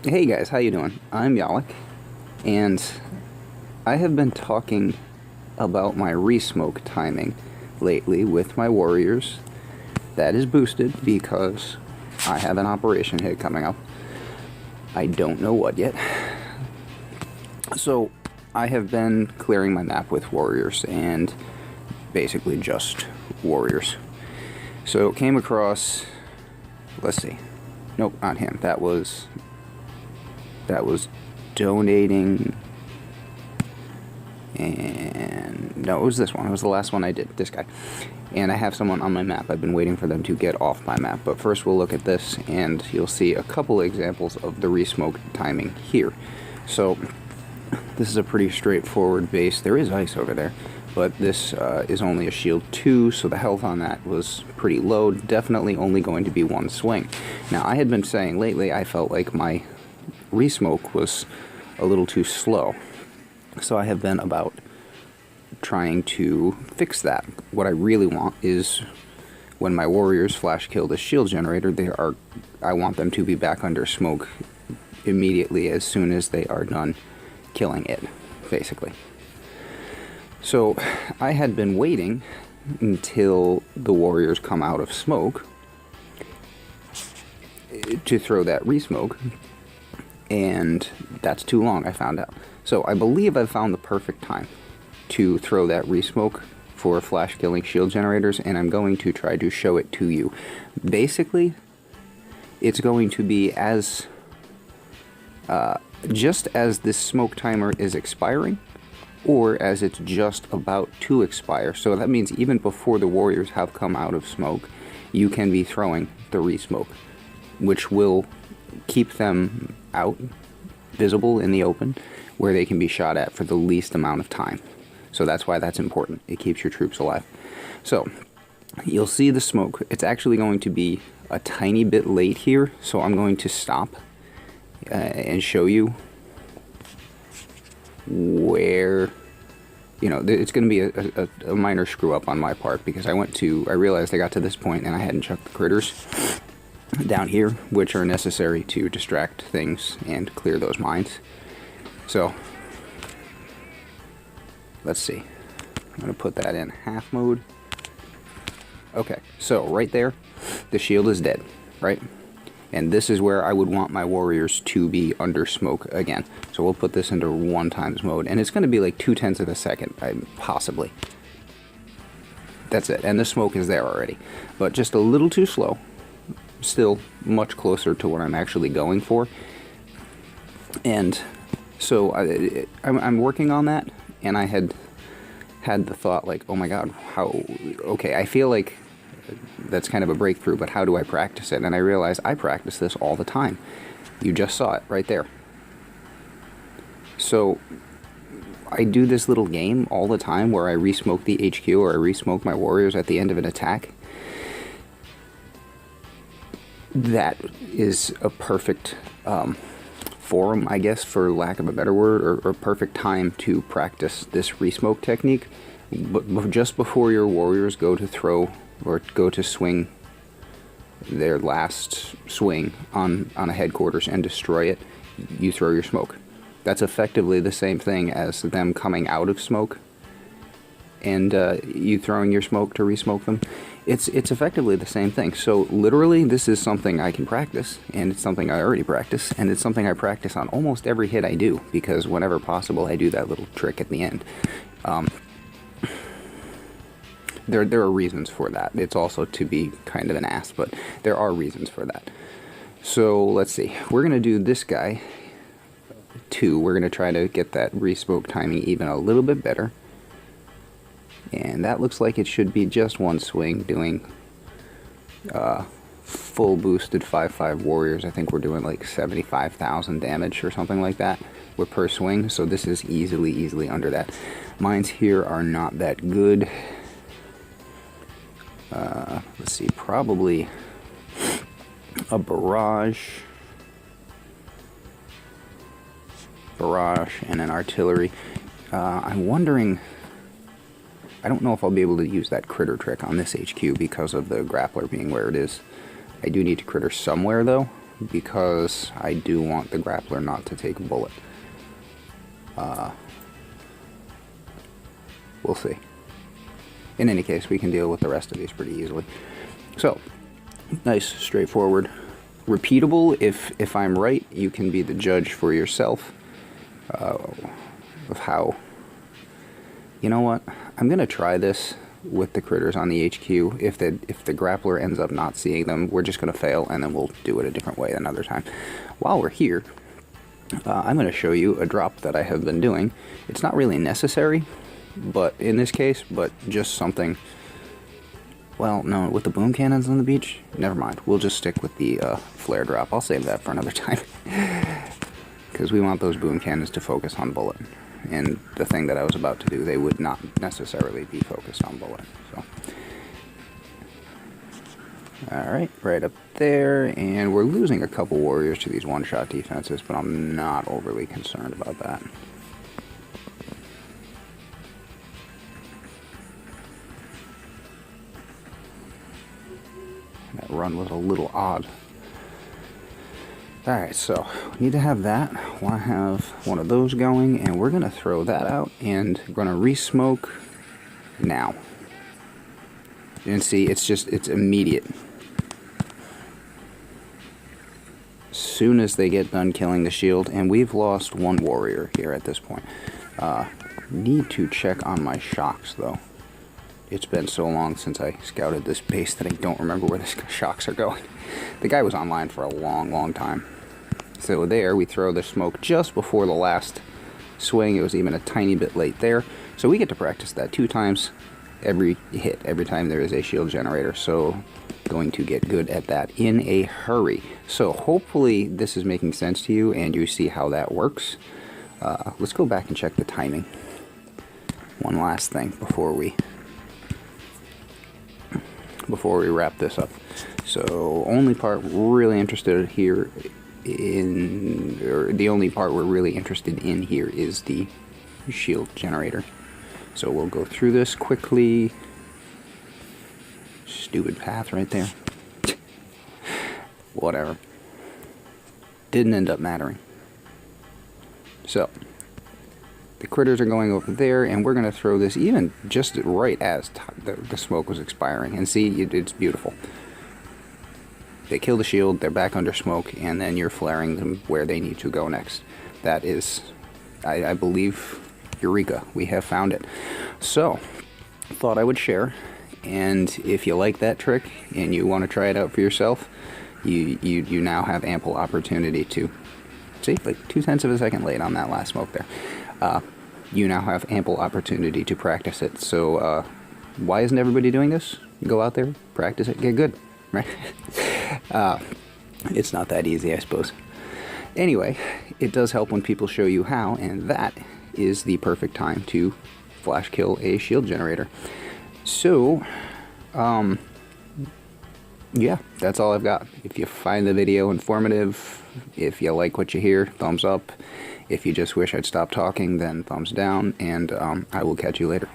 Hey guys, how you doing? I'm Yalik, and I have been talking about my Resmoke timing lately with my warriors. That is boosted because I have an operation hit coming up. I don't know what yet. So I have been clearing my map with warriors and basically just warriors. So came across, let's see, nope, not him. That was donating, and no, it was this one. It was the last one I did, this guy. And I have someone on my map. I've been waiting for them to get off my map, but first we'll look at this and you'll see a couple examples of the Resmoke timing here. So this is a pretty straightforward base. There is ice over there, but this is only a shield 2, so the health on that was pretty low. Definitely only going to be one swing. Now I had been saying lately I felt like my Resmoke was a little too slow, so I have been about trying to fix that. What I really want is when my warriors flash kill the shield generator, I want them to be back under smoke immediately as soon as they are done killing it, basically. So I had been waiting until the warriors come out of smoke to throw that Resmoke, and that's too long, I found out. So I believe I've found the perfect time to throw that Resmoke for flash killing shield generators, and I'm going to try to show it to you. Basically, it's going to be as just as this smoke timer is expiring, or as it's just about to expire. So that means even before the warriors have come out of smoke, you can be throwing the Resmoke, which will keep them out, visible in the open, where they can be shot at for the least amount of time. So that's why that's important. It keeps your troops alive. So you'll see the smoke. It's actually going to be a tiny bit late here, so I'm going to stop and show you where, you know, it's going to be a minor screw up on my part, because I realized I got to this point and I hadn't chucked the critters down here, which are necessary to distract things and clear those mines. So let's see, I'm going to put that in half mode. Okay, so right there, the shield is dead, right? And this is where I would want my warriors to be under smoke again. So we'll put this into 1x mode, and it's going to be like 0.2 of a second, possibly. That's it, and the smoke is there already, but just a little too slow. Still much closer to what I'm actually going for. And so I'm working on that, and I had the thought, like, oh my god, okay, I feel like that's kind of a breakthrough, but how do I practice it? And I realized I practice this all the time. You just saw it right there. So I do this little game all the time where I resmoke the HQ, or I resmoke my warriors at the end of an attack. That is a perfect forum, I guess, for lack of a better word, or perfect time to practice this Resmoke technique. But just before your warriors go to throw, or go to swing their last swing on a headquarters and destroy it, you throw your smoke. That's effectively the same thing as them coming out of smoke and you throwing your smoke to resmoke them. It's effectively the same thing. So literally, this is something I can practice, and it's something I already practice, and it's something I practice on almost every hit I do, because whenever possible I do that little trick at the end. There are reasons for that. It's also to be kind of an ass, but there are reasons for that. So let's see, we're gonna do this guy too. We're gonna try to get that Resmoke timing even a little bit better. And that looks like it should be just one swing, doing full boosted 5/5 warriors. I think we're doing like 75,000 damage or something like that with per swing, so this is easily under that. Mines here are not that good. Let's see, probably a barrage and an artillery. I'm wondering, I don't know if I'll be able to use that critter trick on this HQ because of the grappler being where it is. I do need to critter somewhere though, because I do want the grappler not to take a bullet. We'll see. In any case, we can deal with the rest of these pretty easily. So, nice, straightforward, repeatable. If I'm right, you can be the judge for yourself of how. You know what? I'm gonna try this with the critters on the HQ. If the grappler ends up not seeing them, we're just gonna fail, and then we'll do it a different way another time. While we're here, I'm gonna show you a drop that I have been doing. It's not really necessary, but in this case, but just something. Well, no, with the boom cannons on the beach, never mind. We'll just stick with the flare drop. I'll save that for another time, because we want those boom cannons to focus on bullet. And the thing that I was about to do, they would not necessarily be focused on bullet. So, alright, right up there, and we're losing a couple warriors to these one-shot defenses, but I'm not overly concerned about that. That run was a little odd. Alright, so we need to have that. I want to have one of those going, and we're going to throw that out, and we're going to re-smoke now. And see, it's immediate. As soon as they get done killing the shield, and we've lost one warrior here at this point. Need to check on my shocks, though. It's been so long since I scouted this base that I don't remember where the shocks are going. The guy was online for a long time. So there, we throw the smoke just before the last swing. It was even a tiny bit late there. So we get to practice that 2 times every hit, every time there is a shield generator. So going to get good at that in a hurry. So hopefully this is making sense to you and you see how that works. Let's go back and check the timing. One last thing before we wrap this up. So only part we're really interested here in, or the only part we're really interested in here is the shield generator. So we'll go through this quickly. Stupid path right there. Whatever. Didn't end up mattering. So the critters are going over there, and we're going to throw this even just right as the smoke was expiring. And see, it's beautiful. They kill the shield, they're back under smoke, and then you're flaring them where they need to go next. That is, I believe, Eureka. We have found it. So, thought I would share, and if you like that trick and you want to try it out for yourself, you now have ample opportunity to, see, like 0.2 of a second late on that last smoke there. You now have ample opportunity to practice it. So why isn't everybody doing this? Go out there, practice it, get good, right? It's not that easy, I suppose. Anyway, it does help when people show you how, and that is the perfect time to flash kill a shield generator. So, yeah, that's all I've got. If you find the video informative, if you like what you hear, thumbs up. If you just wish I'd stop talking, then thumbs down, and I will catch you later.